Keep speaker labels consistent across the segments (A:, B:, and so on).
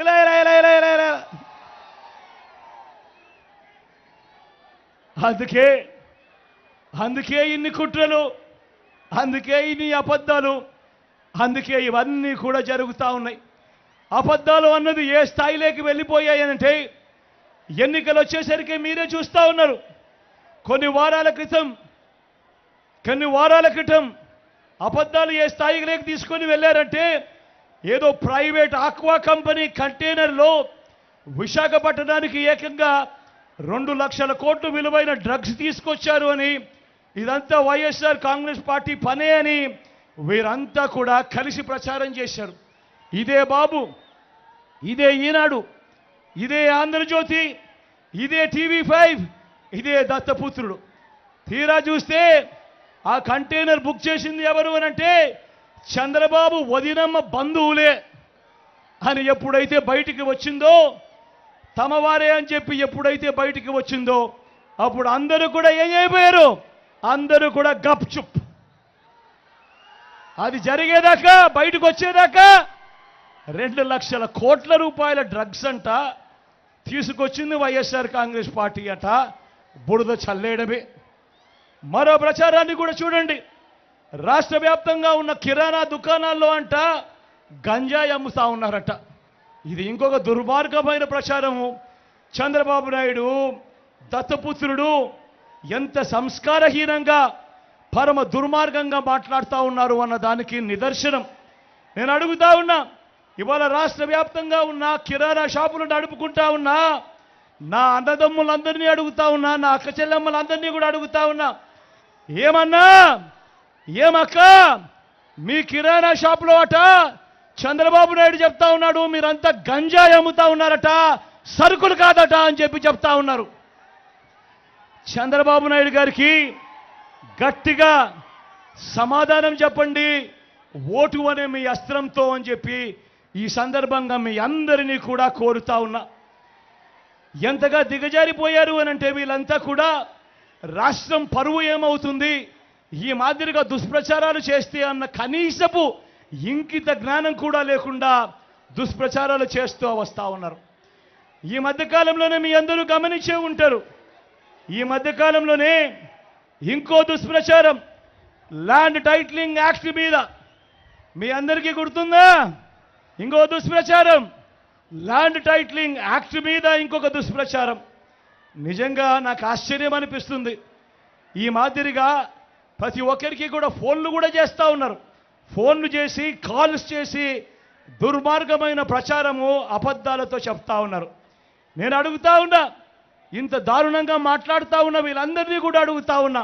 A: ఇలా ఇలా ఇలా ఇలా ఇలా ఇలా. అందుకే ఇన్ని కుట్రలు, అందుకే ఇన్ని అబద్ధాలు, అందుకే ఇవన్నీ కూడా జరుగుతూ ఉన్నాయి. అబద్ధాలు అన్నది ఏ స్థాయిలోకి వెళ్ళిపోయాయనంటే ఎన్నికలు వచ్చేసరికి మీరే చూస్తూ ఉన్నారు. కొన్ని వారాల క్రితం అబద్ధాలు ఏ స్థాయిలోకి తీసుకొని వెళ్ళారంటే ఏదో ప్రైవేట్ ఆక్వా కంపెనీ కంటైనర్లో విశాఖపట్నానికి ఏకంగా 2 లక్షల కోట్లు విలువైన డ్రగ్స్ తీసుకొచ్చారు అని, ఇదంతా వైఎస్ఆర్ కాంగ్రెస్ పార్టీ పనే అని వీరంతా కూడా కలిసి ప్రచారం చేశారు. ఇదే బాబు, ఇదే ఈనాడు, ఇదే ఆంధ్రజ్యోతి, ఇదే TV5, ఇదే దత్తపుత్రుడు. తీరా చూస్తే ఆ కంటైనర్ బుక్ చేసింది ఎవరు అనంటే చంద్రబాబు వదినమ్మ బంధువులే అని ఎప్పుడైతే బయటికి వచ్చిందో, తమవారే అని చెప్పి ఎప్పుడైతే బయటికి వచ్చిందో అప్పుడు అందరూ కూడా ఏం అయిపోయారు? అందరూ కూడా గప్ చుప్. అది జరిగేదాకా, బయటకు వచ్చేదాకా 2 లక్షల కోట్ల రూపాయల డ్రగ్స్ అంట తీసుకొచ్చింది వైఎస్ఆర్ కాంగ్రెస్ పార్టీ అట. బురద చల్లేయడమే. మరో ప్రచారాన్ని కూడా చూడండి. రాష్ట్ర వ్యాప్తంగా ఉన్న కిరాణా దుకాణాల్లో అంట గంజాయి అమ్ముతా ఉన్నారట. ఇది ఇంకొక దుర్మార్గమైన ప్రచారము. చంద్రబాబు నాయుడు దత్తపుత్రుడు ఎంత సంస్కారహీనంగా, పరమ దుర్మార్గంగా మాట్లాడుతూ ఉన్నారు అన్న దానికి నిదర్శనం. నేను అడుగుతా ఉన్నా, ఇవాళ రాష్ట్ర వ్యాప్తంగా ఉన్న కిరాణా షాపులు నడుపుకుంటా ఉన్నా నా అన్నదమ్ములందరినీ అడుగుతా ఉన్నా, నా అక్క చెల్లెమ్మలందరినీ కూడా అడుగుతా ఉన్నా, ఏమక్క మీ కిరాణా షాపులో అట చంద్రబాబు నాయుడు చెప్తా ఉన్నాడు మీరంతా గంజాయి అమ్ముతా ఉన్నారట, సరుకులు కాదట అని చెప్పి చెప్తా ఉన్నారు. చంద్రబాబు నాయుడు గారికి గట్టిగా సమాధానం చెప్పండి ఓటు అనే మీ అస్త్రంతో అని చెప్పి ఈ సందర్భంగా మీ అందరినీ కూడా కోరుతా ఉన్నా. ఎంతగా దిగజారిపోయారు అనంటే వీళ్ళంతా కూడా రాష్ట్రం పరువు ఏమవుతుంది, ఈ మాదిరిగా దుష్ప్రచారాలు చేస్తే అన్న కనీసపు ఇంకిత జ్ఞానం కూడా లేకుండా దుష్ప్రచారాలు చేస్తూ వస్తూ ఉన్నారు. ఈ మధ్యకాలంలోనే మీ అందరూ గమనించే ఉంటారు. ఈ మధ్యకాలంలోనే ఇంకో దుష్ప్రచారం, ల్యాండ్ టైటిలింగ్ యాక్ట్ మీద మీ అందరికీ గుర్తుందా? ఇంకో దుష్ప్రచారం, ల్యాండ్ టైటిలింగ్ యాక్ట్ మీద ఇంకొక దుష్ప్రచారం. నిజంగా నాకు ఆశ్చర్యం అనిపిస్తుంది. ఈ మాదిరిగా ప్రతి ఒక్కరికి కూడా ఫోన్లు కూడా చేస్తూ ఉన్నారు. ఫోన్లు చేసి, కాల్స్ చేసి దుర్మార్గమైన ప్రచారము అబద్ధాలతో చెప్తా ఉన్నారు. నేను అడుగుతా ఉన్నా, ఇంత దారుణంగా మాట్లాడుతూ ఉన్న వీళ్ళందరినీ కూడా అడుగుతా ఉన్నా,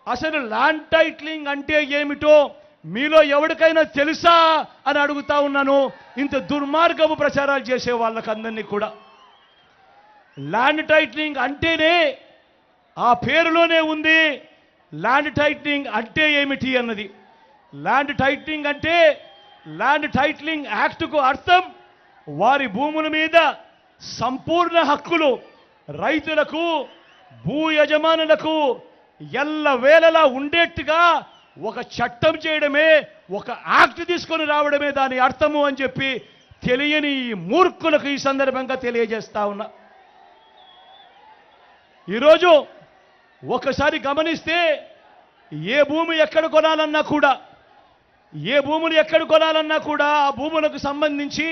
A: అసలు ల్యాండ్ టైటిలింగ్ అంటే ఏమిటో మీలో ఎవరికైనా తెలుసా అని అడుగుతా ఉన్నాను. ఇంత దుర్మార్గపు ప్రచారాలు చేసే వాళ్ళకందరినీ కూడా. ల్యాండ్ టైటిలింగ్ అంటేనే ఆ పేరులోనే ఉంది ల్యాండ్ టైటిలింగ్ అంటే ఏమిటి అన్నది. ల్యాండ్ టైటిలింగ్ అంటే, ల్యాండ్ టైటిలింగ్ యాక్ట్కు అర్థం వారి భూముల మీద సంపూర్ణ హక్కులు రైతులకు, భూ యజమానులకు ఎల్లవేళలా ఉండేట్టుగా ఒక చట్టం చేయడమే, ఒక యాక్ట్ తీసుకొని రావడమే దాని అర్థము అని చెప్పి తెలియని ఈ మూర్ఖులకు ఈ సందర్భంగా తెలియజేస్తా ఉన్నా. ఈరోజు ఒకసారి గమనిస్తే ఏ భూమి ఎక్కడ కొనాలన్నా కూడా, ఏ భూములు ఎక్కడ కొనాలన్నా కూడా ఆ భూములకు సంబంధించి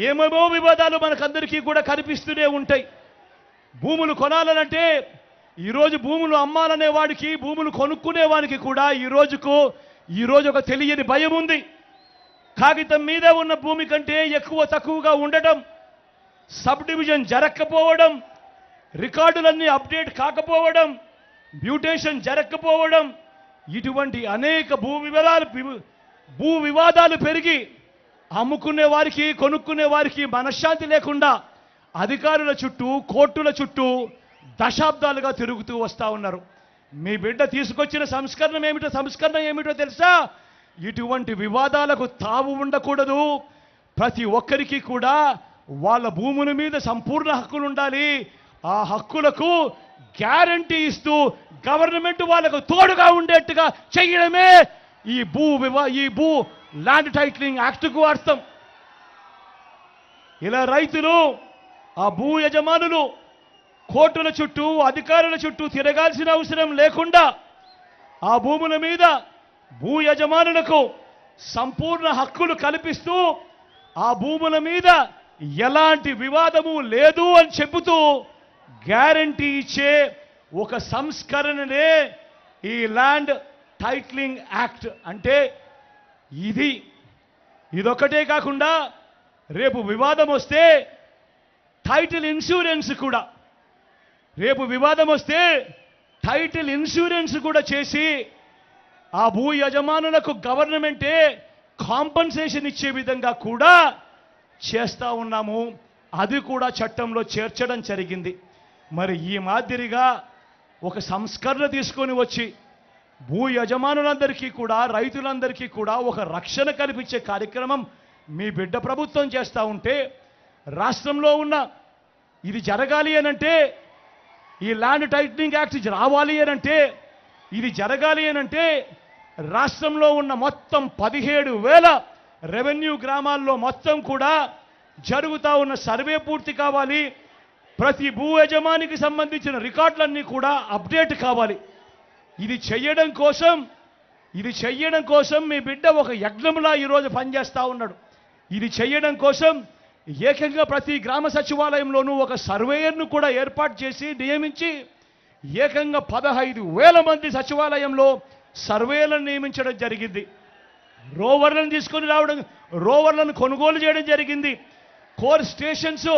A: ఏమేమో వివాదాలు మనకందరికీ కూడా కనిపిస్తూనే ఉంటాయి. భూములు కొనాలనంటే ఈరోజు భూములు అమ్మాలనే వాడికి, భూములు కొనుక్కునే వానికి కూడా ఈరోజు ఒక తెలియని భయం ఉంది. కాగితం మీద ఉన్న భూమి కంటే తక్కువగా ఉండటం, సబ్ డివిజన్ జరగకపోవడం, రికార్డులన్నీ అప్డేట్ కాకపోవడం, మ్యూటేషన్ జరగకపోవడం, ఇటువంటి అనేక భూ వివాదాలు పెరిగి అమ్ముకునే వారికి, కొనుక్కునే వారికి మనశ్శాంతి లేకుండా అధికారుల చుట్టూ, కోర్టుల చుట్టూ దశాబ్దాలుగా తిరుగుతూ వస్తూ ఉన్నారు. మీ బిడ్డ తీసుకొచ్చిన సంస్కరణ ఏమిటో తెలుసా? ఇటువంటి వివాదాలకు తావు ఉండకూడదు. ప్రతి ఒక్కరికి కూడా వాళ్ళ భూముల మీద సంపూర్ణ హక్కులు ఉండాలి. ఆ హక్కులకు గ్యారంటీ ఇస్తూ గవర్నమెంట్ వాళ్ళకు తోడుగా ఉండేట్టుగా చేయడమే ఈ భూ ల్యాండ్ టైటిలింగ్ యాక్ట్కు అర్థం. ఇలా రైతులు ఆ భూ యజమానులు కోర్టుల చుట్టూ అధికారుల చుట్టూ తిరగాల్సిన అవసరం లేకుండా ఆ భూముల మీద భూ యజమానులకు సంపూర్ణ హక్కులు కల్పిస్తూ ఆ భూముల మీద ఎలాంటి వివాదము లేదు అని చెబుతూ గ్యారంటీ ఇచ్చే ఒక సంస్కరణనే ఈ ల్యాండ్ టైటిలింగ్ యాక్ట్. అంటే ఇదొక్కటే కాకుండా రేపు వివాదం వస్తే టైటిల్ ఇన్సూరెన్స్ కూడా చేసి ఆ భూ యజమానులకు గవర్నమెంటే కాంపన్సేషన్ ఇచ్చే విధంగా కూడా చేస్తా ఉన్నాము. అది కూడా చట్టంలో చేర్చడం జరిగింది. మరి ఈ మాదిరిగా ఒక సంస్కరణ తీసుకొని వచ్చి భూ యజమానులందరికీ కూడా రైతులందరికీ కూడా ఒక రక్షణ కల్పించే కార్యక్రమం మీ బిడ్డ ప్రభుత్వం చేస్తూ ఉంటే, రాష్ట్రంలో ఉన్న ఇది జరగాలి అనంటే, ఈ ల్యాండ్ టైటిలింగ్ యాక్ట్ రావాలి అనంటే, ఇది జరగాలి అనంటే రాష్ట్రంలో ఉన్న మొత్తం 17,000 రెవెన్యూ గ్రామాల్లో మొత్తం కూడా జరుగుతూ ఉన్న సర్వే పూర్తి కావాలి. ప్రతి భూ యజమానికి సంబంధించిన రికార్డులన్నీ కూడా అప్డేట్ కావాలి. ఇది చెయ్యడం కోసం మీ బిడ్డ ఒక యజ్ఞంలా ఈరోజు పనిచేస్తూ ఉన్నాడు. ఇది చెయ్యడం కోసం ఏకంగా ప్రతి గ్రామ సచివాలయంలోనూ ఒక సర్వేయర్ను కూడా ఏర్పాటు చేసి నియమించి ఏకంగా 15,000 మంది సచివాలయంలో సర్వేలను నియమించడం జరిగింది. రోవర్లను కొనుగోలు చేయడం జరిగింది. కోర్ స్టేషన్స్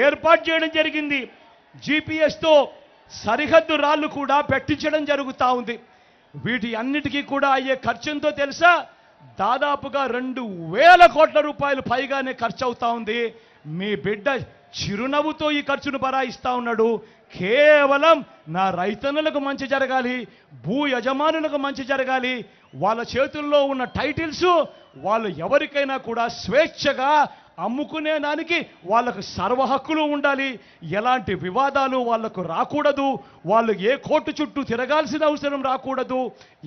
A: ఏర్పాటు చేయడం జరిగింది. జీపీఎస్తో సరిహద్దు రాళ్ళు కూడా పెట్టించడం జరుగుతూ ఉంది. వీటి అన్నిటికీ కూడా అయ్యే ఖర్చుంతో తెలుసా? దాదాపుగా 2,000 కోట్ల రూపాయలు పైగానే ఖర్చు అవుతా ఉంది. మీ బిడ్డ చిరునవ్వుతో ఈ ఖర్చును భరాయిస్తా ఉన్నాడు. కేవలం నా రైతన్నులకు మంచి జరగాలి, భూ యజమానులకు మంచి జరగాలి, వాళ్ళ చేతుల్లో ఉన్న టైటిల్స్ వాళ్ళు ఎవరికైనా కూడా స్వేచ్ఛగా అమ్ముకునే దానికి వాళ్ళకు సర్వ హక్కులు ఉండాలి. ఎలాంటి వివాదాలు వాళ్లకు రాకూడదు. వాళ్ళు ఏ కోర్టు చుట్టూ తిరగాల్సిన అవసరం రాకూడదు,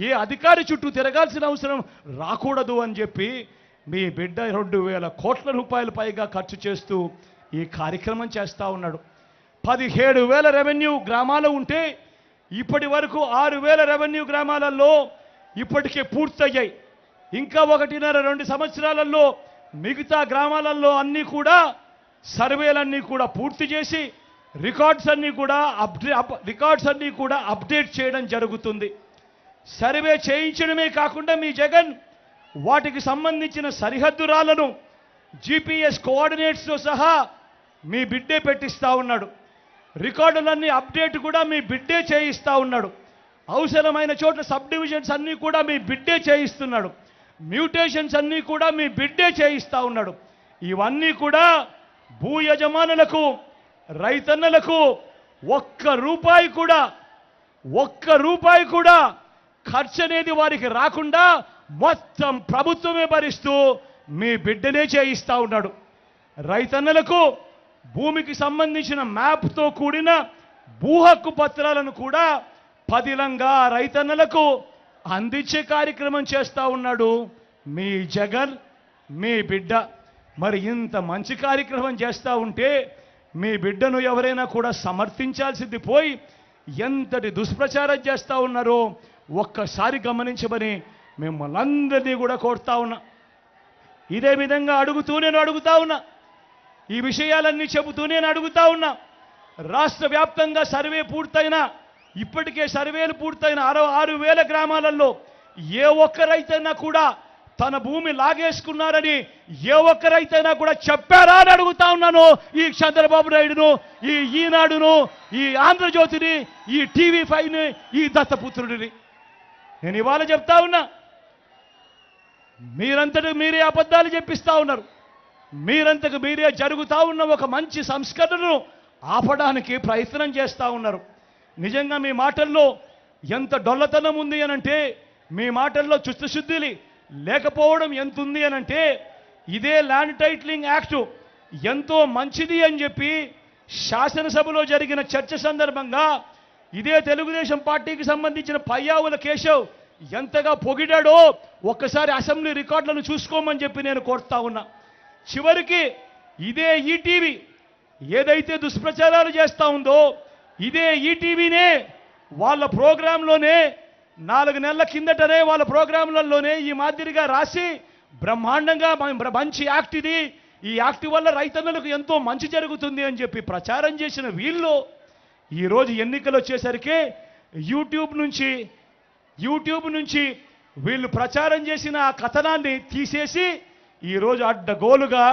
A: ఏ అధికారి చుట్టూ తిరగాల్సిన అవసరం రాకూడదు అని చెప్పి మీ బిడ్డ 2,000 కోట్ల రూపాయలు పైగా ఖర్చు చేస్తూ ఈ కార్యక్రమం చేస్తూ ఉన్నాడు. 17,000 రెవెన్యూ గ్రామాలు ఉంటే ఇప్పటి వరకు 6,000 రెవెన్యూ గ్రామాలలో ఇప్పటికే పూర్తయ్యాయి. ఇంకా 1.5-2 సంవత్సరాలలో మిగతా గ్రామాలలో అన్నీ కూడా సర్వేలన్నీ కూడా పూర్తి చేసి రికార్డ్స్ అన్నీ కూడా అప్డేట్ చేయడం జరుగుతుంది. సర్వే చేయించడమే కాకుండా మీ జగన్ వాటికి సంబంధించిన సరిహద్దు రాళ్లను జీపీఎస్ కోఆర్డినేట్స్తో సహా మీ బిడ్డే పెట్టిస్తూ ఉన్నాడు. రికార్డులన్నీ అప్డేట్ కూడా మీ బిడ్డే చేయిస్తూ ఉన్నాడు. అవసరమైన చోట్ల సబ్ డివిజన్స్ అన్నీ కూడా మీ బిడ్డే చేయిస్తున్నాడు. మ్యూటేషన్స్ అన్నీ కూడా మీ బిడ్డే చేయిస్తూ ఉన్నాడు. ఇవన్నీ కూడా భూ యజమానులకు రైతన్నలకు ఒక్క రూపాయి కూడా ఖర్చు అనేది వారికి రాకుండా మొత్తం ప్రభుత్వమే భరిస్తూ మీ బిడ్డనే చేయిస్తూ ఉన్నాడు. రైతన్నలకు భూమికి సంబంధించిన మ్యాప్తో కూడిన భూ హక్కు పత్రాలను కూడా పదిలంగా రైతన్నలకు అందించే కార్యక్రమం చేస్తూ ఉన్నాడు మీ జగన్, మీ బిడ్డ. మరి ఇంత మంచి కార్యక్రమం చేస్తూ ఉంటే మీ బిడ్డను ఎవరైనా కూడా సమర్థించాల్సింది పోయి ఎంతటి దుష్ప్రచారం చేస్తూ ఉన్నారో ఒక్కసారి గమనించమని మిమ్మల్ని అందరినీ కూడా కోరుతా ఉన్నా. ఇదే విధంగా అడుగుతా ఉన్నా, ఈ విషయాలన్నీ చెబుతూ నేను అడుగుతా ఉన్నా. రాష్ట్ర వ్యాప్తంగా సర్వే పూర్తయిన, ఇప్పటికే సర్వేలు పూర్తయిన 6,000 గ్రామాలలో ఏ ఒక్క రైతైనా కూడా తన భూమి లాగేసుకున్నారని ఏ ఒక్క రైతైనా కూడా చెప్పారా అని అడుగుతా ఉన్నాను. ఈ చంద్రబాబు నాయుడును, ఈ ఈనాడును, ఈ ఆంధ్రజ్యోతిని, ఈ TV5ని, ఈ దత్తపుత్రుడిని నేను ఇవాళ చెప్తా ఉన్నా. మీరంతటి మీరే అబద్ధాలు చెప్పిస్తా ఉన్నారు. మీరంతకు మీరే జరుగుతా ఉన్న ఒక మంచి సంస్కరణను ఆపడానికి ప్రయత్నం చేస్తూ ఉన్నారు. నిజంగా మీ మాటల్లో ఎంత డొల్లతనం ఉంది అనంటే, మీ మాటల్లో చిత్తశుద్ధి లేకపోవడం ఎంత ఉంది అనంటే, ఇదే ల్యాండ్ టైటిలింగ్ యాక్టు ఎంతో మంచిది అని చెప్పి శాసనసభలో జరిగిన చర్చ సందర్భంగా ఇదే తెలుగుదేశం పార్టీకి సంబంధించిన పయ్యావుల కేశవ్ ఎంతగా పొగిడాడో ఒక్కసారి అసెంబ్లీ రికార్డులను చూసుకోమని చెప్పి నేను కోరుతా ఉన్నా. చివరికి ఇదే ఈటీవీ ఏదైతే దుష్ప్రచారాలు చేస్తూ ఉందో ఇదే ఈటీవీనే వాళ్ళ ప్రోగ్రాంలోనే 4 నెలల కిందటనే వాళ్ళ ప్రోగ్రాంలలోనే ఈ మాదిరిగా రాసి బ్రహ్మాండంగా మంచి యాక్ట్ ఇది, ఈ యాక్ట్ వల్ల రైతన్నలకు ఎంతో మంచి జరుగుతుంది అని చెప్పి ప్రచారం చేసిన వీళ్ళు ఈరోజు ఎన్నికలు వచ్చేసరికి యూట్యూబ్ నుంచి వీళ్ళు ప్రచారం చేసిన ఆ కథనాన్ని తీసేసి ఈరోజు అడ్డగోలుగా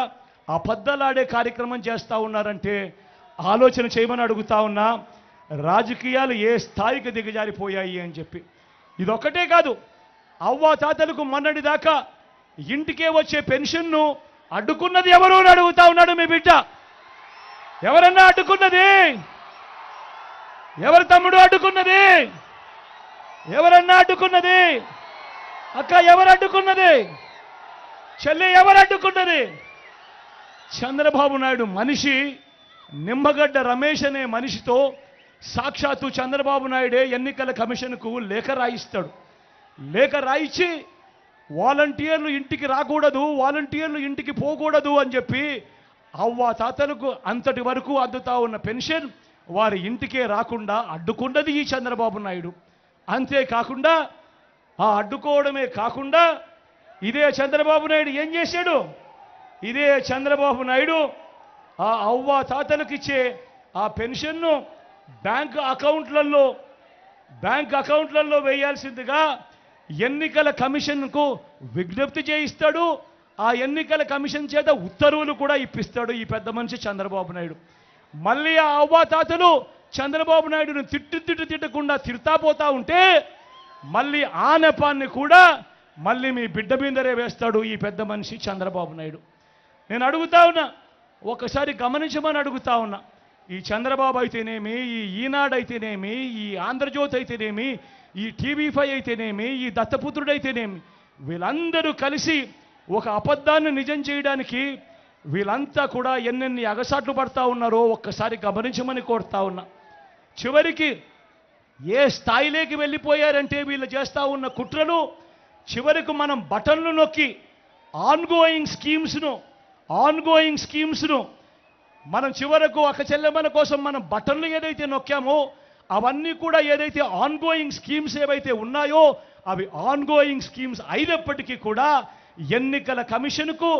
A: అబద్ధాలాడే కార్యక్రమం చేస్తూ ఉన్నారంటే ఆలోచన చేయమని అడుగుతా ఉన్నా. రాజకీయాలు ఏ స్థాయికి దిగజారిపోయాయి అని చెప్పి. ఇదొక్కటే కాదు, అవ్వా తాతలకు మొన్నటి దాకా ఇంటికే వచ్చే పెన్షన్ను అడ్డుకున్నది ఎవరు అని అడుగుతా ఉన్నాడు మీ బిడ్డ. ఎవరన్నా అడ్డుకున్నది? ఎవరు తమ్ముడు అడ్డుకున్నది? ఎవరన్నా అడ్డుకున్నది? అక్క ఎవరు అడ్డుకున్నది? చెల్లి ఎవరు అడ్డుకున్నది? చంద్రబాబు నాయుడు మనిషి నిమ్మగడ్డ రమేష్ అనే మనిషితో సాక్షాత్తు చంద్రబాబు నాయుడే ఎన్నికల కమిషన్కు లేఖ రాయిస్తాడు. లేఖ రాయించి వాలంటీర్లు ఇంటికి రాకూడదు, వాలంటీర్లు ఇంటికి పోకూడదు అని చెప్పి అవ్వ తాతలకు అంతటి వరకు అందుతా ఉన్న పెన్షన్ వారి ఇంటికే రాకుండా అడ్డుకున్నది ఈ చంద్రబాబు నాయుడు. అంతేకాకుండా ఆ అడ్డుకోవడమే కాకుండా ఇదే చంద్రబాబు నాయుడు ఏం చేశాడు? ఇదే చంద్రబాబు నాయుడు ఆ అవ్వ తాతలకు ఇచ్చే ఆ పెన్షన్ను బ్యాంక్ అకౌంట్లలో వేయాల్సిందిగా ఎన్నికల కమిషన్కు విజ్ఞప్తి చేయిస్తాడు. ఆ ఎన్నికల కమిషన్ చేత ఉత్తర్వులు కూడా ఇప్పిస్తాడు ఈ పెద్ద మనిషి చంద్రబాబు నాయుడు. మళ్ళీ ఆ అవ్వాతాతలు చంద్రబాబు నాయుడును తిట్టకుండా తిడతా పోతా ఉంటే మళ్ళీ ఆ నెపాన్ని కూడా మళ్ళీ మీ బిడ్డ మీదరే వేస్తాడు ఈ పెద్ద మనిషి చంద్రబాబు నాయుడు. నేను అడుగుతా ఉన్నా, ఒకసారి గమనించమని అడుగుతా ఉన్నా. ఈ చంద్రబాబు అయితేనేమి, ఈ ఈనాడు అయితేనేమి, ఈ ఆంధ్రజ్యోతి అయితేనేమి, ఈ టీవీ5 అయితేనేమి, ఈ దత్తపుత్రుడు అయితేనేమి, వీళ్ళందరూ కలిసి ఒక అబద్ధాన్ని నిజం చేయడానికి వీళ్ళంతా కూడా ఎన్నెన్ని అగసాట్లు పడతా ఉన్నారో ఒక్కసారి గమనించమని కోరుతా ఉన్నా. చివరికి ఏ స్థాయిలోకి వెళ్ళిపోయారంటే వీళ్ళు చేస్తూ ఉన్న కుట్రలు, చివరికి మనం బటన్లు నొక్కి ఆన్గోయింగ్ స్కీమ్స్ను మనం చివరకు ఒక చెల్లెమ్మల కోసం మనం బటన్లు ఏదైతే నొక్కామో అవన్నీ కూడా ఏదైతే ఆన్గోయింగ్ స్కీమ్స్ ఏవైతే ఉన్నాయో అవి ఆన్గోయింగ్ స్కీమ్స్ అయినప్పటికీ కూడా ఎన్నికల కమిషన్కు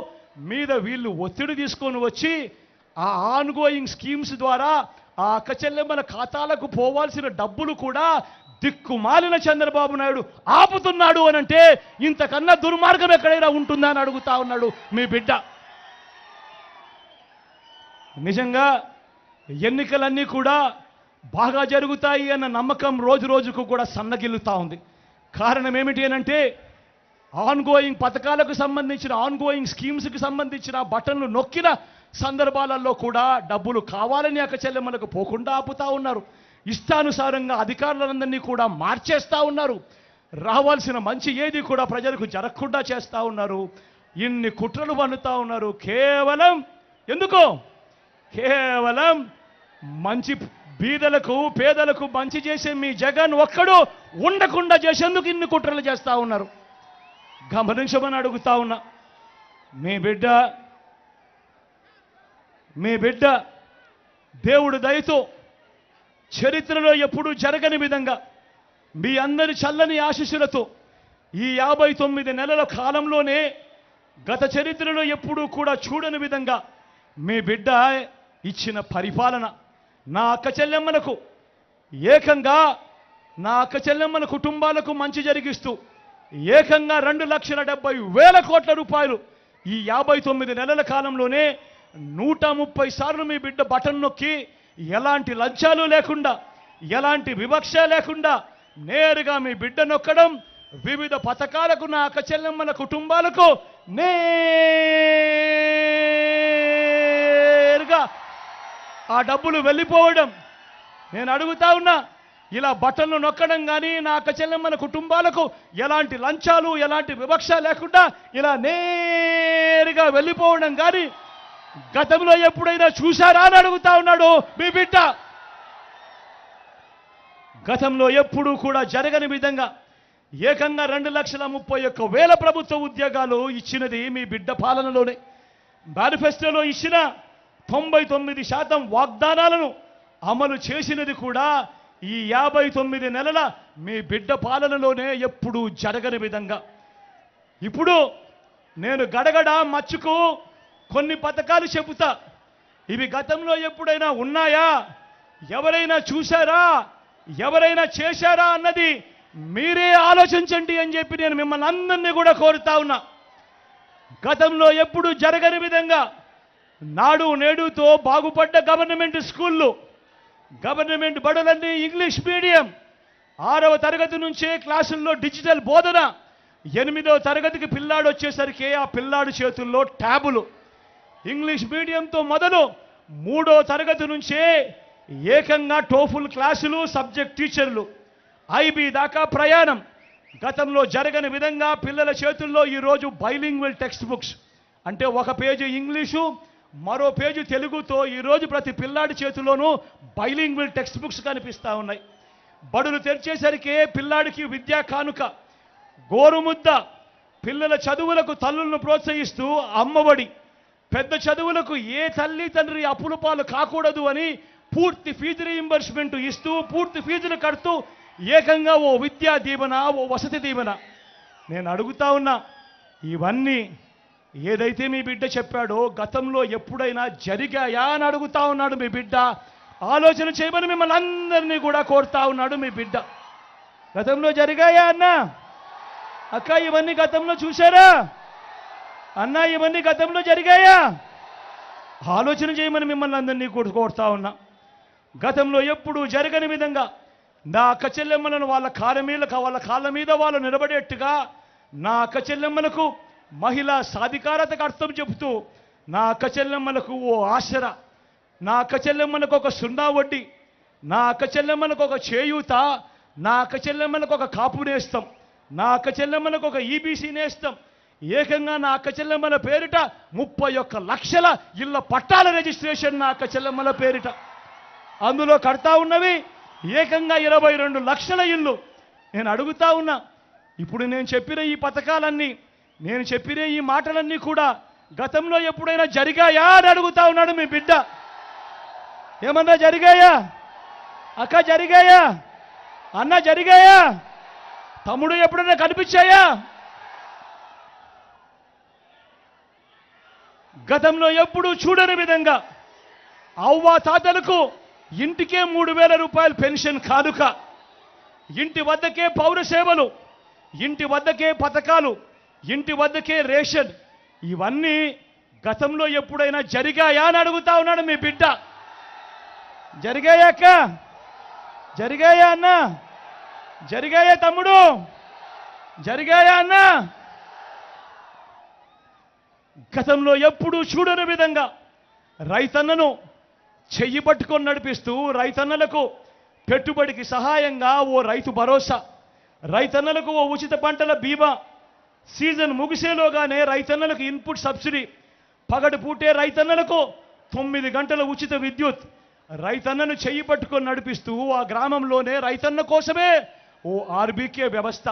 A: మీద వీళ్ళు ఒత్తిడి తీసుకొని వచ్చి ఆ ఆన్గోయింగ్ స్కీమ్స్ ద్వారా ఆ అక్క చెల్లెమ్మల ఖాతాలకు పోవాల్సిన డబ్బులు కూడా దిక్కుమాలిన చంద్రబాబు నాయుడు ఆపుతున్నాడు అనంటే ఇంతకన్నా దుర్మార్గం ఎక్కడైనా ఉంటుందా అని అడుగుతా ఉన్నాడు మీ బిడ్డ. నిజంగా ఎన్నికలన్నీ కూడా బాగా జరుగుతాయి అన్న నమ్మకం రోజు రోజుకు కూడా సన్నగిల్లుతా ఉంది. కారణం ఏమిటి అనంటే ఆన్గోయింగ్ పథకాలకు సంబంధించిన ఆన్గోయింగ్ స్కీమ్స్కి సంబంధించిన బటన్లు నొక్కిన సందర్భాలలో కూడా డబ్బులు కావాలని అక్క చెల్లెమ్మలకు పోకుండా ఆపుతా ఉన్నారు. ఇష్టానుసారంగా అధికారులందరినీ కూడా మార్చేస్తూ ఉన్నారు. రావాల్సిన మంచి ఏది కూడా ప్రజలకు జరగకుండా చేస్తూ ఉన్నారు. ఇన్ని కుట్రలు పన్నుతా ఉన్నారు. కేవలం ఎందుకో? కేవలం మంచి బీదలకు పేదలకు మంచి చేసే మీ జగన్ ఒక్కడు ఉండకుండా చేసేందుకు ఇన్ని కుట్రలు చేస్తూ ఉన్నారు. గమనించమని అడుగుతా ఉన్నా. మీ బిడ్డ దేవుడు దయతో చరిత్రలో ఎప్పుడూ జరగని విధంగా మీ అందరి చల్లని ఆశీస్సులతో ఈ 59 నెలల కాలంలోనే గత చరిత్రలో ఎప్పుడూ కూడా చూడని విధంగా మీ బిడ్డ ఇచ్చిన పరిపాలన నా అక్క చెల్లెమ్మలకు ఏకంగా నా అక్క చెల్లెమ్మల కుటుంబాలకు మంచి జరిగిస్తూ ఏకంగా 2,70,000 కోట్ల రూపాయలు ఈ 59 నెలల కాలంలోనే 130 సార్లు మీ బిడ్డ బటన్ నొక్కి ఎలాంటి లంచాలు లేకుండా ఎలాంటి వివక్ష లేకుండా నేరుగా మీ బిడ్డ నొక్కడం, వివిధ పథకాలకు నా అక్క చెల్లెమ్మల కుటుంబాలకు నేరుగా ఆ డబ్బులు వెళ్ళిపోవడం. నేను అడుగుతా ఉన్నా, ఇలా బటన్లు నొక్కడం కానీ నా అక్క చెల్లెమ్మల కుటుంబాలకు ఎలాంటి లంచాలు ఎలాంటి వివక్ష లేకుండా ఇలా నేరుగా వెళ్ళిపోవడం కానీ గతంలో ఎప్పుడైనా చూశారా అని అడుగుతా ఉన్నాడు మీ బిడ్డ. గతంలో ఎప్పుడూ కూడా జరగని విధంగా ఏకంగా 2,31,000 ప్రభుత్వ ఉద్యోగాలు ఇచ్చినది మీ బిడ్డ పాలనలోనే. మేనిఫెస్టోలో ఇచ్చిన 99% వాగ్దానాలను అమలు చేసినది కూడా ఈ 59 నెలల మీ బిడ్డ పాలనలోనే ఎప్పుడూ జరగని విధంగా. ఇప్పుడు నేను గడగడ మచ్చుకు కొన్ని పథకాలు చెబుతా. ఇవి గతంలో ఎప్పుడైనా ఉన్నాయా, ఎవరైనా చూశారా, ఎవరైనా చేశారా అన్నది మీరే ఆలోచించండి అని చెప్పి నేను మిమ్మల్ని అందరినీ కూడా కోరుతా ఉన్నా. గతంలో ఎప్పుడు జరగని విధంగా నాడు నేడుతో బాగుపడ్డ గవర్నమెంట్ స్కూళ్ళు, గవర్నమెంట్ బడులన్నీ ఇంగ్లీష్ మీడియం, 6వ తరగతి నుంచే క్లాసుల్లో డిజిటల్ బోధన, 8వ తరగతికి పిల్లాడు వచ్చేసరికి ఆ పిల్లాడు చేతుల్లో ట్యాబులు. ఇంగ్లీష్ మీడియంతో మొదలు 3వ తరగతి నుంచే ఏకంగా టోఫుల్ క్లాసులు, సబ్జెక్ట్ టీచర్లు, ఐబీ దాకా ప్రయాణం. గతంలో జరగని విధంగా పిల్లల చేతుల్లో ఈరోజు బైలింగ్వల్ టెక్స్ట్ బుక్స్, అంటే ఒక పేజీ ఇంగ్లీషు మరో పేజీ తెలుగుతో ఈరోజు ప్రతి పిల్లాడి చేతిలోనూ బైలింగ్వల్ టెక్స్ట్ బుక్స్ కనిపిస్తూ ఉన్నాయి. బడులు తెరిచేసరికి పిల్లాడికి విద్యా కానుక, గోరుముద్ద, పిల్లల చదువులకు తల్లులను ప్రోత్సహిస్తూ అమ్మఒడి, పెద్ద చదువులకు ఏ తల్లి తండ్రి అప్పుల పాలు కాకూడదు అని పూర్తి ఫీజు రీయింబర్స్మెంట్ ఇస్తూ పూర్తి ఫీజులు కడుతూ ఏకంగా ఓ విద్యా దీవెన, ఓ వసతి దీవెన. నేను అడుగుతా ఉన్నా, ఇవన్నీ ఏదైతే మీ బిడ్డ చెప్పాడో గతంలో ఎప్పుడైనా జరిగాయా అని అడుగుతా ఉన్నాడు మీ బిడ్డ. ఆలోచన చేయమని మిమ్మల్ని అందరినీ కూడా కోరుతా ఉన్నాడు మీ బిడ్డ. గతంలో జరిగాయా అన్న? అక్క ఇవన్నీ గతంలో చూశారా అన్న? ఇవన్నీ గతంలో జరిగాయా? ఆలోచన చేయమని మిమ్మల్ని అందరినీ కూడా కోరుతా ఉన్నా. గతంలో ఎప్పుడు జరగని విధంగా నా అక్క చెల్లెమ్మలను వాళ్ళ కాళ్ళ మీద వాళ్ళు నిలబడేట్టుగా నా అక్క చెల్లెమ్మలకు మహిళా సాధికారతకు అర్థం చెబుతూ నా అక్క చెల్లెమ్మలకు ఓ ఆసరా, నా అక్క చెల్లెమ్మలకు ఒక సున్నా వడ్డీ, నా అక్క చెల్లెమ్మలకు ఒక చేయూత, నా అక్క చెల్లెమ్మలకు ఒక కాపు నేస్తం, నా అక్క చెల్లెమ్మలకు ఒక ఈబీసీ నేస్తం, ఏకంగా నా అక్క చెల్లెమ్మల పేరిట 31 లక్షల ఇళ్ల పట్టాల రిజిస్ట్రేషన్ నా అక్క చెల్లెమ్మల పేరిట. అందులో కడతా ఉన్నవి ఏకంగా 22 లక్షల ఇల్లు. నేను అడుగుతా ఉన్నా, ఇప్పుడు నేను చెప్పిన ఈ పథకాలన్నీ, నేను చెప్పిన ఈ మాటలన్నీ కూడా గతంలో ఎప్పుడైనా జరిగాయా అని అడుగుతా ఉన్నాడు మీ బిడ్డ. ఏమన్నా జరిగాయా అక్క? జరిగాయా అన్న? జరిగాయా తమ్ముడు? ఎప్పుడైనా కనిపించాయా? గతంలో ఎప్పుడూ చూడని విధంగా అవ్వ తాతలకు ఇంటికే 3000 రూపాయలు పెన్షన్ కానుక, ఇంటి వద్దకే పౌర సేవలు, ఇంటి వద్దకే పథకాలు, ఇంటి వద్దకే రేషన్. ఇవన్నీ గతంలో ఎప్పుడైనా జరిగాయా అని అడుగుతా ఉన్నాడు మీ బిడ్డ. జరిగాయా అక్క? జరిగాయా అన్న? జరిగాయా తమ్ముడు? జరిగాయా అన్న? గతంలో ఎప్పుడూ చూడని విధంగా రైతన్నను చెయ్యి పట్టుకొని నడిపిస్తూ రైతన్నలకు పెట్టుబడికి సహాయంగా ఓ రైతు భరోసా, రైతన్నలకు ఓ ఉచిత పంటల బీమా, సీజన్ ముగిసేలోగానే రైతన్నలకు ఇన్పుట్ సబ్సిడీ, పగటి పూటే రైతన్నలకు 9 గంటల ఉచిత విద్యుత్. రైతన్నను చెయ్యి పట్టుకొని నడిపిస్తూ ఆ గ్రామంలోనే రైతన్న కోసమే ఓ ఆర్బీకే వ్యవస్థ.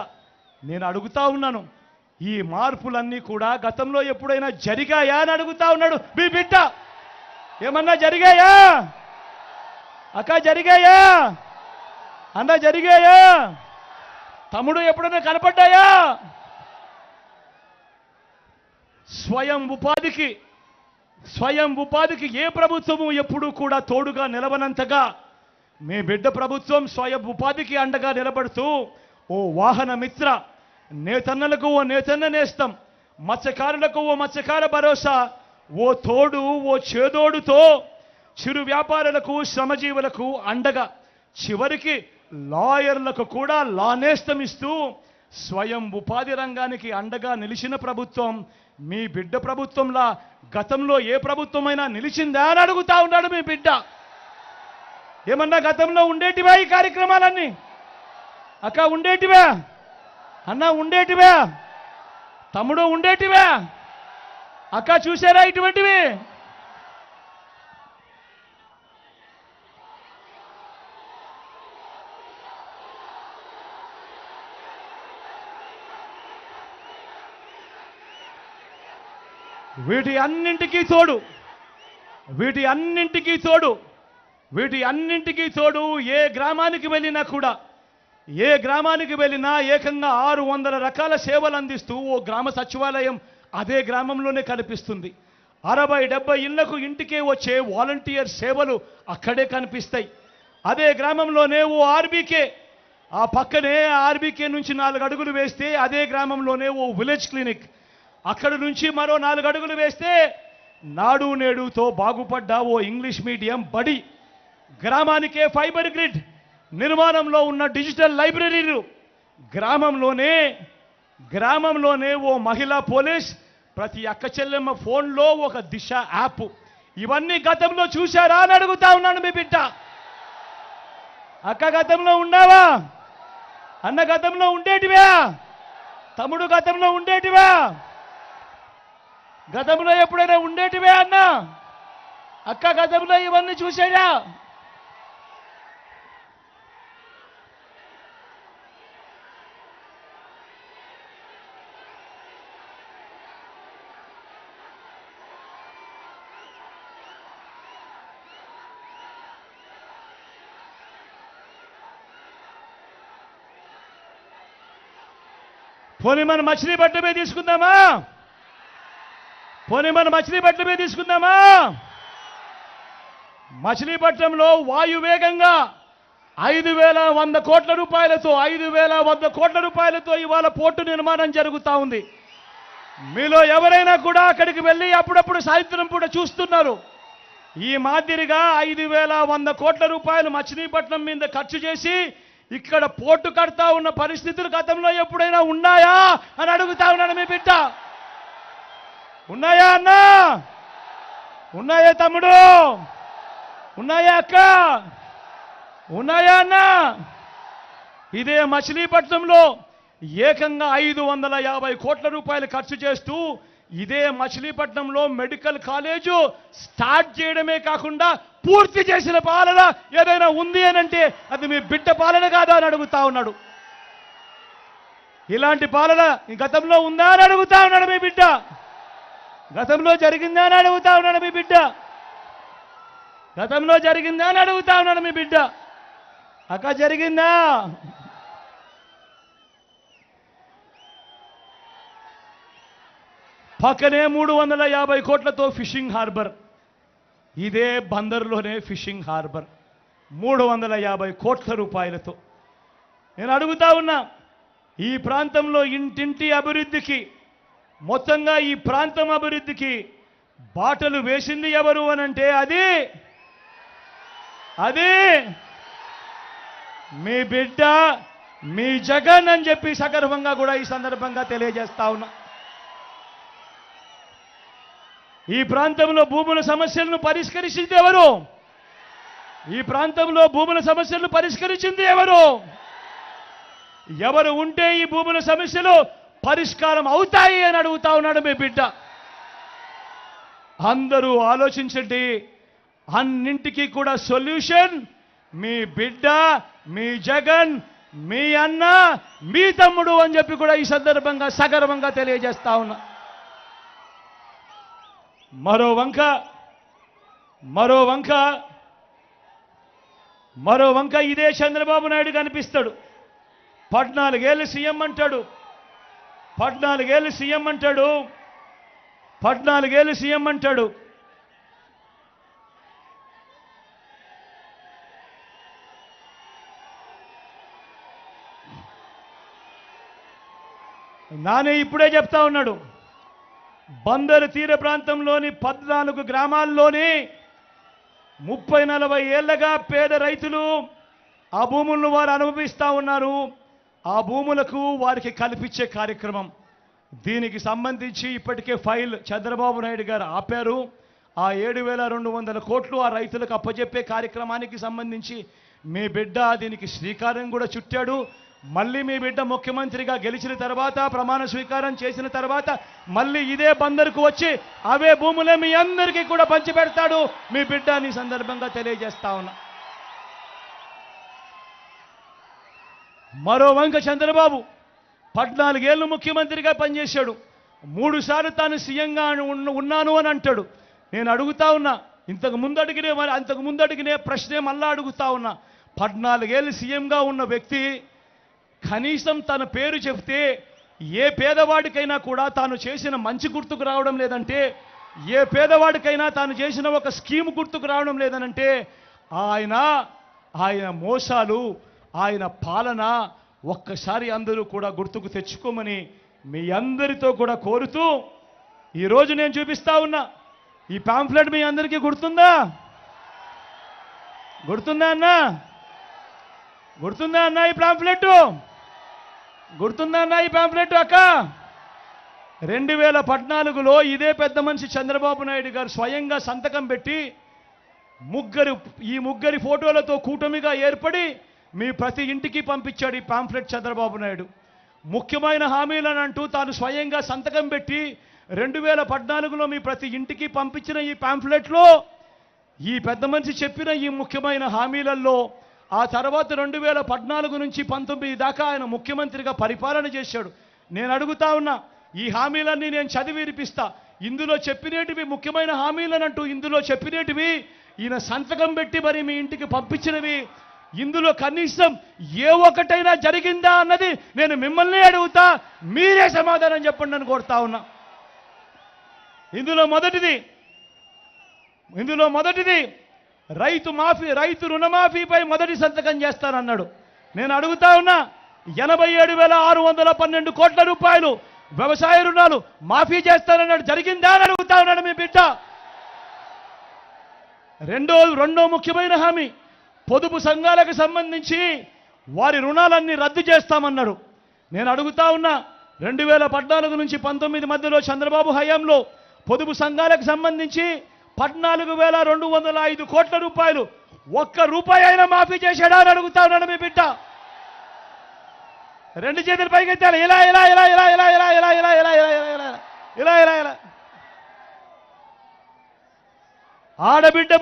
A: నేను అడుగుతా ఉన్నాను, ఈ మార్పులన్నీ కూడా గతంలో ఎప్పుడైనా జరిగాయా అని అడుగుతా ఉన్నాడు మీ బిడ్డ. ఏమన్నా జరిగాయా అక్క? జరిగాయా అన్న? జరిగాయా తమ్ముడు? ఎప్పుడైనా కనపడ్డాయా? స్వయం ఉపాధికి ఏ ప్రభుత్వము ఎప్పుడూ కూడా తోడుగా నిలవనంతగా మీ బిడ్డ ప్రభుత్వం స్వయం ఉపాధికి అండగా నిలబడుతూ ఓ వాహన మిత్ర, నేతన్నలకు ఓ నేతన్న నేస్తం, మత్స్యకారులకు ఓ మత్స్యకార భరోసా, ఓ తోడు ఓ చేదోడుతో చిరు వ్యాపారులకు శ్రమజీవులకు అండగా, చివరికి లాయర్లకు కూడా లా నేస్తం ఇస్తూ స్వయం ఉపాధి రంగానికి అండగా నిలిచిన ప్రభుత్వం మీ బిడ్డ ప్రభుత్వంలా గతంలో ఏ ప్రభుత్వమైనా నిలిచిందా అని అడుగుతా ఉన్నాడు మీ బిడ్డ. ఏమన్నా గతంలో ఉండేటివా ఈ కార్యక్రమాలన్నీ అక్క? ఉండేటివా అన్న? ఉండేటివా తమ్ముడు? ఉండేటివా అక్క? చూసారా ఇటువంటివి? వీటి అన్నింటికీ తోడు వీటి అన్నింటికీ తోడు వీటి అన్నింటికీ తోడు ఏ గ్రామానికి వెళ్ళినా కూడా ఏ గ్రామానికి వెళ్ళినా ఏకంగా 600 రకాల సేవలు అందిస్తూ ఓ గ్రామ సచివాలయం అదే గ్రామంలోనే కనిపిస్తుంది. 60-70 ఇళ్లకు ఇంటికే వచ్చే వాలంటీర్ సేవలు అక్కడే కనిపిస్తాయి. అదే గ్రామంలోనే ఓ ఆర్బీకే, ఆ పక్కనే ఆర్బీకే నుంచి 4 అడుగులు వేస్తే అదే గ్రామంలోనే ఓ విలేజ్ క్లినిక్, అక్కడి నుంచి మరో 4 అడుగులు వేస్తే నాడు నేడుతో బాగుపడ్డ ఓ ఇంగ్లీష్ మీడియం బడి, గ్రామానికే ఫైబర్ గ్రిడ్ నిర్మాణంలో ఉన్న డిజిటల్ లైబ్రరీలు, గ్రామంలోనే ఓ మహిళా పోలీస్, ప్రతి అక్క చెల్లెమ్మ ఫోన్లో ఒక దిశ యాప్. ఇవన్నీ గతంలో చూశారా అని అడుగుతా ఉన్నాను మీ బిడ్డ. అక్క గతంలో ఉన్నావా? అన్న గతంలో ఉండేటివా? తమ్ముడు గతంలో ఉండేటివా? గతంలో ఎప్పుడైనా ఉండేటివే అన్న? అక్క గతంలో ఇవన్నీ చూసాడా? పోనీ మన మచిలీపట్నమే తీసుకుందామా? మచిలీపట్నంలో వాయువేగంగా 5,100 కోట్ల రూపాయలతో ఇవాళ పోర్టు నిర్మాణం జరుగుతూ ఉంది. మీలో ఎవరైనా కూడా అక్కడికి వెళ్ళి అప్పుడప్పుడు సాయంత్రం పూట చూస్తున్నారు. ఈ మాదిరిగా 5,100 కోట్ల రూపాయలు మచిలీపట్నం మీద ఖర్చు చేసి ఇక్కడ పోర్టు కడతా ఉన్న పరిస్థితులు గతంలో ఎప్పుడైనా ఉన్నాయా అని అడుగుతా ఉన్నాను మీ బిడ్డ. ఉన్నాయా అన్నా? ఉన్నాయా తమ్ముడు? ఉన్నాయా అక్క? ఉన్నాయా అన్నా? ఇదే మచిలీపట్నంలో ఏకంగా 550 కోట్ల రూపాయలు ఖర్చు చేస్తూ ఇదే మచిలీపట్నంలో మెడికల్ కాలేజు స్టార్ట్ చేయడమే కాకుండా పూర్తి చేసిన పాలన ఏదైనా ఉంది అనంటే అది మీ బిడ్డ పాలన కాదా అని అడుగుతా ఉన్నాడు. ఇలాంటి పాలన గతంలో ఉందా అని అడుగుతా ఉన్నాడు మీ బిడ్డ. గతంలో జరిగిందా అని అడుగుతా ఉన్నాడు మీ బిడ్డ. గతంలో జరిగిందా అని అడుగుతా ఉన్నాడు మీ బిడ్డ. అక్క జరిగిందా? పక్కనే 350 కోట్లతో ఫిషింగ్ హార్బర్, ఇదే బందర్లోనే ఫిషింగ్ హార్బర్ 350 కోట్ల రూపాయలతో. నేను అడుగుతా ఉన్నా, ఈ ప్రాంతంలో ఇంటింటి అభివృద్ధికి, మొత్తంగా ఈ ప్రాంతం అభివృద్ధికి బాటలు వేసింది ఎవరు అనంటే అది మీ బిడ్డ, మీ జగన్ అని చెప్పి సగర్వంగా కూడా ఈ సందర్భంగా తెలియజేస్తా ఉన్నా. ఈ ప్రాంతంలో భూముల సమస్యలను పరిష్కరించింది ఎవరు? ఈ ప్రాంతంలో భూముల సమస్యలను పరిష్కరించింది ఎవరు? ఎవరు ఉంటే ఈ భూముల సమస్యలు పరిష్కారం అవుతాయి అని అడుగుతా ఉన్నాడు మీ బిడ్డ. అందరూ ఆలోచించండి. అన్నింటికీ కూడా సొల్యూషన్ మీ బిడ్డ, మీ జగన్, మీ అన్న, మీ తమ్ముడు అని చెప్పి కూడా ఈ సందర్భంగా సగర్వంగా తెలియజేస్తా ఉన్నా. మరో వంక ఇదే చంద్రబాబు నాయుడు కనిపిస్తాడు. 14 ఏళ్ళు సీఎం అంటాడు. 14 ఏళ్ళు సీఎం అంటాడు. నానే ఇప్పుడే చెప్తా ఉన్నాడు, బందరు తీర ప్రాంతంలోని 14 గ్రామాల్లోని 30-40 ఏళ్లగా పేద రైతులు ఆ భూములను వారు అనుభవిస్తూ ఉన్నారు. ఆ భూములకు వారికి కల్పించే కార్యక్రమం, దీనికి సంబంధించి ఇప్పటికే ఫైల్ చంద్రబాబు నాయుడు గారు ఆపారు. ఆ 7,200 కోట్లు ఆ రైతులకు అప్పజెప్పే కార్యక్రమానికి సంబంధించి మీ బిడ్డ దీనికి శ్రీకారం కూడా చుట్టాడు. మళ్ళీ మీ బిడ్డ ముఖ్యమంత్రిగా గెలిచిన తర్వాత, ప్రమాణ స్వీకారం చేసిన తర్వాత మళ్ళీ ఇదే బందరుకు వచ్చి అవే భూములే మీ అందరికీ కూడా పంచిపెడతాడు మీ బిడ్డ అని సందర్భంగా తెలియజేస్తా ఉన్నా. మరో వంక చంద్రబాబు 14 ఏళ్ళు ముఖ్యమంత్రిగా పనిచేశాడు. 3 సార్లు తాను సీఎంగా ఉన్నాను అని అంటాడు. నేను అడుగుతా ఉన్నా, అంతకు ముందు అడిగినే ప్రశ్నే మళ్ళా అడుగుతా ఉన్నా. 14 ఏళ్ళు సీఎంగా ఉన్న వ్యక్తి కనీసం తన పేరు చెప్తే ఏ పేదవాడికైనా కూడా తాను చేసిన మంచి గుర్తుకు రావడం లేదంటే, ఏ పేదవాడికైనా తాను చేసిన ఒక స్కీమ్ గుర్తుకు రావడం లేదనంటే, ఆయన మోసాలు, ఆయన పాలన ఒక్కసారి అందరూ కూడా గుర్తుకు తెచ్చుకోమని మీ అందరితో కూడా కోరుతూ ఈరోజు నేను చూపిస్తా ఉన్నా ఈ పాంఫ్లెట్. మీ అందరికీ గుర్తుందా? అన్నా? గుర్తుందా అన్న ఈ పాంఫ్లెట్? గుర్తుందా అన్న ఈ పాంఫ్లెట్ అక్క? 2014లో ఇదే పెద్ద మనిషి చంద్రబాబు నాయుడు గారు స్వయంగా సంతకం పెట్టి ఈ ముగ్గురి ఫోటోలతో కూటమిగా ఏర్పడి మీ ప్రతి ఇంటికి పంపించాడు ఈ పాంఫ్లెట్ చంద్రబాబు నాయుడు. ముఖ్యమైన హామీలను అంటూ తాను స్వయంగా సంతకం పెట్టి 2014లో మీ ప్రతి ఇంటికి పంపించిన ఈ పాంఫ్లెట్లో ఈ పెద్ద మనిషి చెప్పిన ఈ ముఖ్యమైన హామీలలో ఆ తర్వాత 2014 నుంచి 19 దాకా ఆయన ముఖ్యమంత్రిగా పరిపాలన చేశాడు. నేను అడుగుతా ఉన్నా, ఈ హామీలన్నీ నేను చదివి వినిపిస్తా. ఇందులో చెప్పినేటివి ముఖ్యమైన హామీలనంటూ ఇందులో చెప్పినేటివి ఈయన సంతకం పెట్టి మరి మీ ఇంటికి పంపించినవి, ఇందులో కనీసం ఏ ఒక్కటైనా జరిగిందా అన్నది నేను మిమ్మల్ని అడుగుతా, మీరే సమాధానం చెప్పండి అని కోరుతా ఉన్నా. ఇందులో మొదటిది రైతు రుణమాఫీపై మొదటి సంతకం చేస్తానన్నాడు. నేను అడుగుతా ఉన్నా, 87,612 కోట్ల రూపాయలు వ్యవసాయ రుణాలు మాఫీ చేస్తానన్నాడు. జరిగిందా అని అడుగుతా ఉన్నాడు మీ బిడ్డ. రెండో ముఖ్యమైన హామీ, పొదుపు సంఘాలకు సంబంధించి వారి రుణాలన్నీ రద్దు చేస్తామన్నాడు. నేను అడుగుతా ఉన్నా, 2014 నుంచి 19 మధ్యలో చంద్రబాబు హయాంలో పొదుపు సంఘాలకు సంబంధించి 14,205 కోట్ల రూపాయలు ఒక్క రూపాయి అయినా మాఫీ చేశాడా అని అడుగుతా ఉన్నాడు మీ బిడ్డ. 2 చేతులు పైకెత్తాలి. ఇలా ఆడబిడ్డ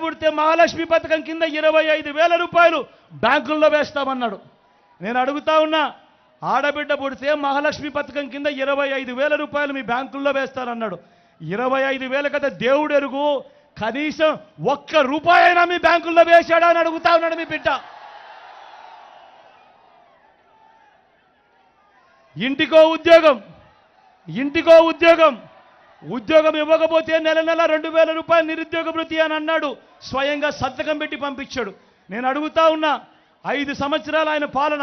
A: పుడితే మహాలక్ష్మి పథకం కింద 25,000 రూపాయలు బ్యాంకుల్లో వేస్తామన్నాడు. నేను అడుగుతా ఉన్నా, ఆడబిడ్డ పుడితే మహాలక్ష్మి పథకం కింద 25,000 రూపాయలు మీ బ్యాంకుల్లో వేస్తానన్నాడు. 25,000 కదా దేవుడు ఎరుగు, కనీసం ఒక్క రూపాయి అయినా మీ బ్యాంకుల్లో వేశాడా అని అడుగుతా ఉన్నాడు మీ బిడ్డ. ఇంటికో ఉద్యోగం ఇవ్వకపోతే నెల 2,000 రూపాయలు నిరుద్యోగ భృతి అని అన్నాడు. స్వయంగా సంతకం పెట్టి పంపించాడు. నేను అడుగుతా ఉన్నా, 5 సంవత్సరాలు ఆయన పాలన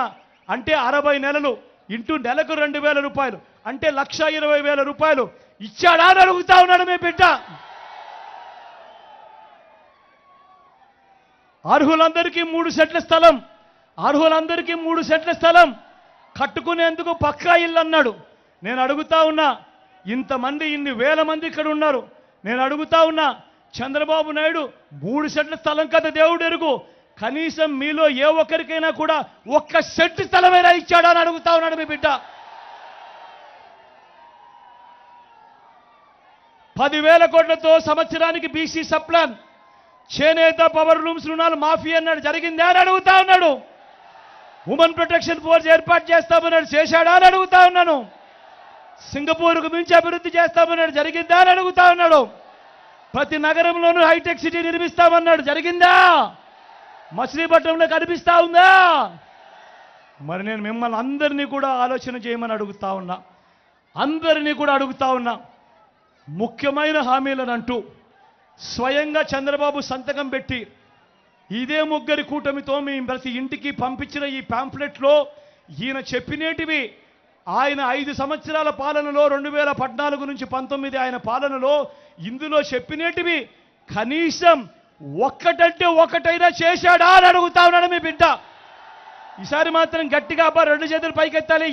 A: అంటే 60 నెలలు ఇంటూ నెలకు 2,000 రూపాయలు అంటే 1,20,000 రూపాయలు ఇచ్చాడా అని అడుగుతా ఉన్నాడు మీ బిడ్డ. అర్హులందరికీ 3 సెంట్ల స్థలం కట్టుకునేందుకు పక్కా ఇల్లు అన్నాడు. నేను అడుగుతా ఉన్నా, ఇన్ని వేల మంది ఇక్కడ ఉన్నారు. నేను అడుగుతా ఉన్నా, చంద్రబాబు నాయుడు 3 సెంట్ల స్థలం కదా దేవుడు ఎరుగు, కనీసం మీలో ఏ ఒక్కరికైనా కూడా 1 సెంటు స్థలమైనా ఇచ్చాడా అని అడుగుతా ఉన్నాడు మీ బిడ్డ. 10,000 కోట్లతో సంవత్సరానికి బీసీ సప్లాన్, చేనేత పవర్ లూమ్స్ రుణాలు మాఫీ అన్నాడు. జరిగిందా అని అడుగుతా ఉన్నాడు. ఉమెన్ ప్రొటెక్షన్ ఫోర్స్ ఏర్పాటు చేస్తామన్నాడు. చేశాడా అని అడుగుతా ఉన్నాను. సింగపూర్కు మించి అభివృద్ధి చేస్తామన్నాడు. జరిగిందా అని అడుగుతా ఉన్నాడు. ప్రతి నగరంలోనూ హైటెక్ సిటీ నిర్మిస్తామన్నాడు. జరిగిందా? మచిలీపట్నంలో కనిపిస్తా ఉందా? మరి నేను మిమ్మల్ని అందరినీ కూడా ఆలోచన చేయమని అడుగుతా ఉన్నా. ముఖ్యమైన హామీలను అంటూ స్వయంగా చంద్రబాబు సంతకం పెట్టి ఇదే ముగ్గురి కూటమితో మీ ప్రతి ఇంటికి పంపించిన ఈ పాంఫ్లెట్లో ఈయన చెప్పినేటివి ఆయన 5 సంవత్సరాల పాలనలో 2014 నుంచి 19 ఆయన పాలనలో ఇందులో చెప్పినేటివి కనీసం ఒక్కటంటే ఒకటైనా చేశాడా అని అడుగుతా ఉన్నాడు మీ బిడ్డ. ఈసారి మాత్రం గట్టిగా 2 చేతులు పైకెత్తాలి.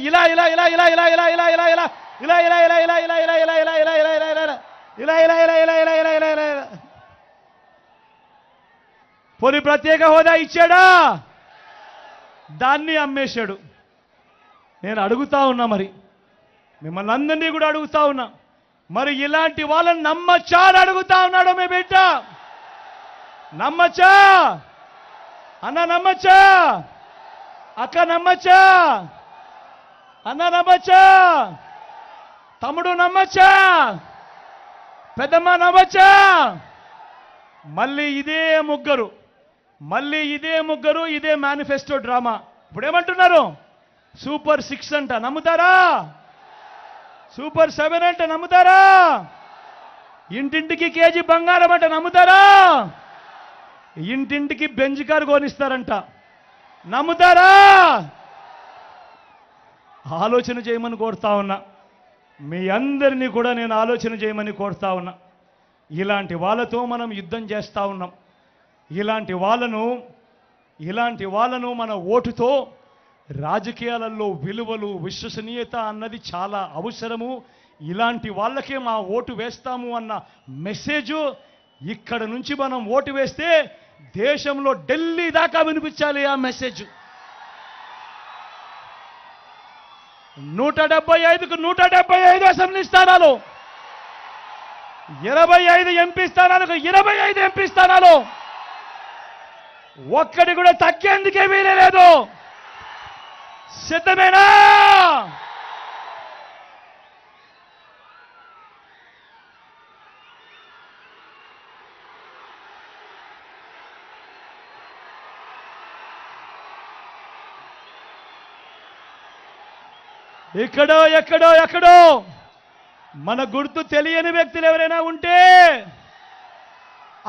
A: పోనీ ప్రత్యేక హోదా ఇచ్చాడా? దాన్ని అమ్మేశాడు. నేను అడుగుతా ఉన్నా, మరి మిమ్మల్ని అందరినీ కూడా అడుగుతా ఉన్నా, మరి ఇలాంటి వాళ్ళని నమ్మచ్చా అని అడుగుతా ఉన్నాడు మీ బిడ్డ. నమ్మచ్చా అన్న? నమ్మచ్చా అక్క? నమ్మచ్చా? అన్న నమ్మచ్చా? తమ్ముడు నమ్మచ్చా? పెద్దమ్మ నమ్మచ్చా? మళ్ళీ ఇదే ముగ్గురు ఇదే మేనిఫెస్టో డ్రామా. ఇప్పుడు ఏమంటున్నారు? సూపర్ 6 అంట, నమ్ముతారా? సూపర్ 7 అంటే నమ్ముతారా? ఇంటింటికి కేజీ బంగారం అంటే నమ్ముతారా? ఇంటింటికి బెంజ్ కారు కొనిస్తారంట, నమ్ముతారా? ఆలోచన చేయమని కోరుతా ఉన్నా. మీ అందరినీ కూడా నేను ఆలోచన చేయమని కోరుతా ఉన్నా. ఇలాంటి వాళ్ళతో మనం యుద్ధం చేస్తూ ఉన్నాం. ఇలాంటి వాళ్ళను మన ఓటుతో రాజకీయాలలో విలువలు, విశ్వసనీయత అన్నది చాలా అవసరము. ఇలాంటి వాళ్ళకే మా ఓటు వేస్తాము అన్న మెసేజ్ ఇక్కడ నుంచి మనం ఓటు వేస్తే దేశంలో ఢిల్లీ దాకా వినిపించాలి ఆ మెసేజ్. 175కు 175 అసెంబ్లీ స్థానాలు, 25 ఎంపీ స్థానాలకు 25 ఎంపీ స్థానాలు, ఒక్కడి కూడా తగ్గేందుకే వీలే లేదు. సిద్ధమేనా? ఎక్కడో మన గుర్తు తెలియని వ్యక్తులు ఎవరైనా ఉంటే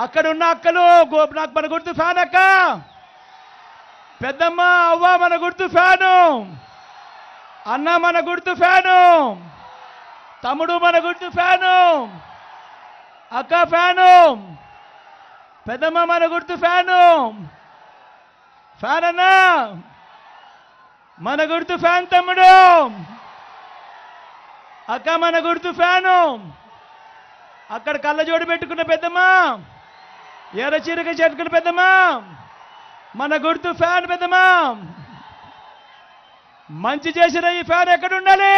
A: అక్కడున్న అక్కలు, నాకు మన గుర్తు ఫ్యాన్ అక్క, పెద్దమ్మ, అవ్వ మన గుర్తు ఫ్యాను, అన్న మన గుర్తు ఫ్యాను, తమ్ముడు మన గుర్తు ఫ్యాను, అక్క ఫ్యాను, పెద్దమ్మ మన గుర్తు ఫ్యాను, ఫ్యాన్ అన్నా మన గుర్తు ఫ్యాన్, తమ్ముడు అక్క మన గుర్తు ఫ్యాను, అక్కడ కళ్ళజోడు పెట్టుకున్న పెద్దమ్మ, ఎర్ర చీరక చెట్టుకున్న పెద్దమ్మ మన గుర్తు ఫ్యాన్. పెద్దమ్మ, మంచి చేసిన ఈ ఫ్యాన్ ఎక్కడ ఉండాలి?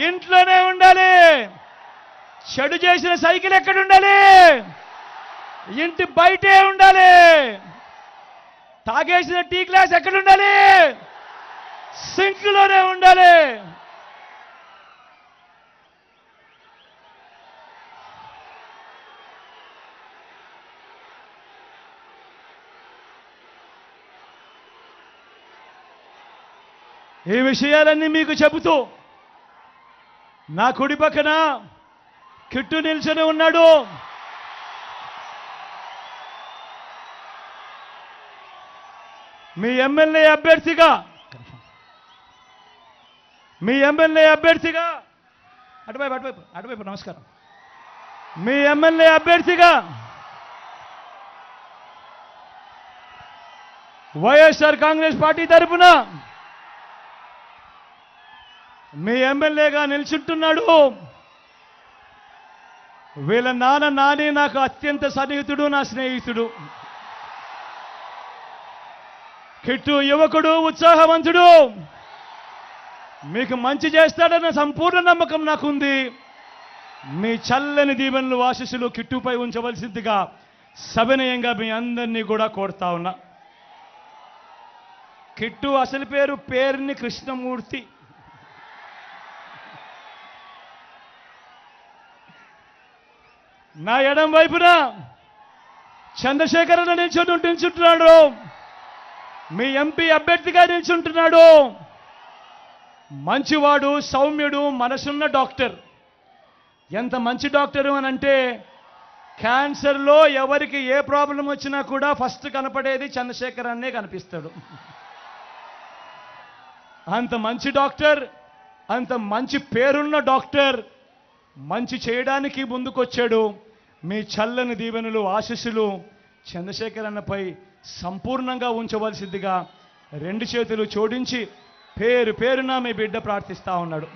A: ఇంట్లోనే ఉండాలి. చెడు చేసిన సైకిల్ ఎక్కడ ఉండాలి? ఇంటి బయటే ఉండాలి. తాగేసిన టీ గ్లాస్ ఎక్కడ ఉండాలి? సింక్లోనే ఉండాలి. ఈ విషయాలన్నీ మీకు చెబుతూ నా కుడి పక్కన కిట్టు నిల్చొని ఉన్నాడు. మీ ఎమ్మెల్యే అభ్యర్థిగా అటువైపు నమస్కారం. మీ ఎమ్మెల్యే అభ్యర్థిగా వైఎస్ఆర్ కాంగ్రెస్ పార్టీ తరఫున మీ ఎమ్మెల్యేగా నిల్చుంటున్నాడు. వీళ్ళ నాని నాకు అత్యంత సన్నిహితుడు, నా స్నేహితుడు. కిట్టు యువకుడు, ఉత్సాహవంతుడు, మీకు మంచి చేస్తాడన్న సంపూర్ణ నమ్మకం నాకుంది. మీ చల్లని దీవెనలు, ఆశీస్సులు కిట్టుపై ఉంచవలసిందిగా సవినయంగా మీ అందరినీ కూడా కోరుతా ఉన్నా. కిట్టు అసలు పేరుని కృష్ణమూర్తి. నా ఎడం వైపున చంద్రశేఖరన్ నిల్చుంటున్నాడు. మీ ఎంపీ అభ్యర్థిగా నిల్చుంటున్నాడు. మంచివాడు, సౌమ్యుడు, మనసున్న డాక్టర్. ఎంత మంచి డాక్టరు అని అంటే, క్యాన్సర్లో ఎవరికి ఏ ప్రాబ్లం వచ్చినా కూడా ఫస్ట్ కనపడేది చంద్రశేఖరన్నే కనిపిస్తాడు. అంత మంచి డాక్టర్, అంత మంచి పేరున్న డాక్టర్, మంచి చేయడానికి ముందుకొచ్చాడు. మీ చల్లని దీవెనలు, ఆశీస్సులు చంద్రశేఖరన్నపై సంపూర్ణంగా ఉంచవలసిందిగా రెండు చేతులు జోడించి పేరున మీ బిడ్డ ప్రార్థిస్తా ఉన్నాడు.